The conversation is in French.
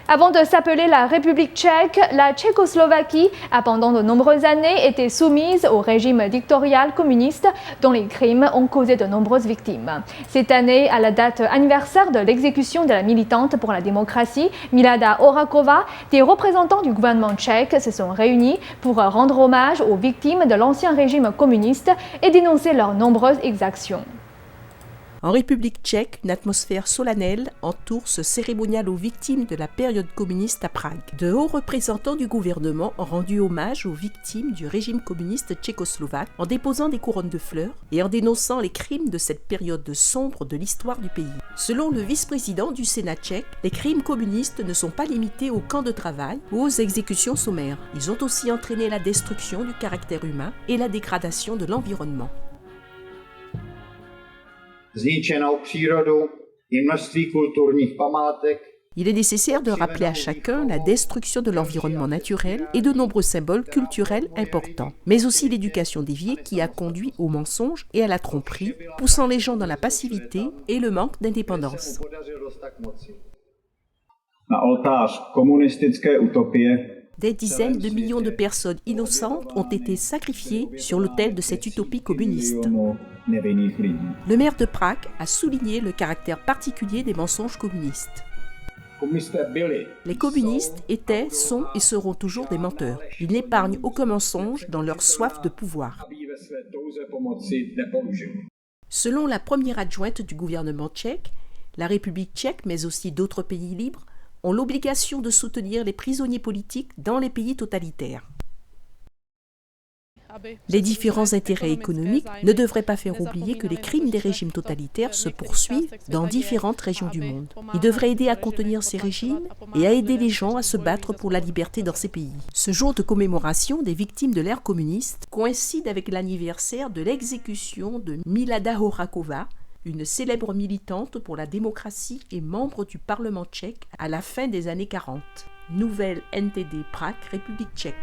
Avant de s'appeler la République tchèque, la Tchécoslovaquie a pendant de nombreuses années été soumise au régime dictatorial communiste dont les crimes ont causé de nombreuses victimes. Cette année, à la date anniversaire de l'exécution de la militante pour la démocratie, Milada Horáková, des représentants du gouvernement tchèque se sont réunis pour rendre hommage aux victimes de l'ancien régime communiste et dénoncer leurs nombreuses exactions. En République tchèque, une atmosphère solennelle entoure ce cérémonial aux victimes de la période communiste à Prague. De hauts représentants du gouvernement ont rendu hommage aux victimes du régime communiste tchécoslovaque en déposant des couronnes de fleurs et en dénonçant les crimes de cette période sombre de l'histoire du pays. Selon le vice-président du Sénat tchèque, les crimes communistes ne sont pas limités aux camps de travail ou aux exécutions sommaires. Ils ont aussi entraîné la destruction du caractère humain et la dégradation de l'environnement. Il est nécessaire de rappeler à chacun la destruction de l'environnement naturel et de nombreux symboles culturels importants, mais aussi l'éducation déviée qui a conduit au mensonge et à la tromperie, poussant les gens dans la passivité et le manque d'indépendance. Des dizaines de millions de personnes innocentes ont été sacrifiées sur l'autel de cette utopie communiste. Le maire de Prague a souligné le caractère particulier des mensonges communistes. Les communistes étaient, sont et seront toujours des menteurs. Ils n'épargnent aucun mensonge dans leur soif de pouvoir. Selon la première adjointe du gouvernement tchèque, la République tchèque, mais aussi d'autres pays libres, ont l'obligation de soutenir les prisonniers politiques dans les pays totalitaires. Les différents intérêts économiques ne devraient pas faire oublier que les crimes des régimes totalitaires se poursuivent dans différentes régions du monde. Ils devraient aider à contenir ces régimes et à aider les gens à se battre pour la liberté dans ces pays. Ce jour de commémoration des victimes de l'ère communiste coïncide avec l'anniversaire de l'exécution de Milada Horáková, une célèbre militante pour la démocratie et membre du Parlement tchèque à la fin des années 40. Nouvelle NTD Prague, République tchèque.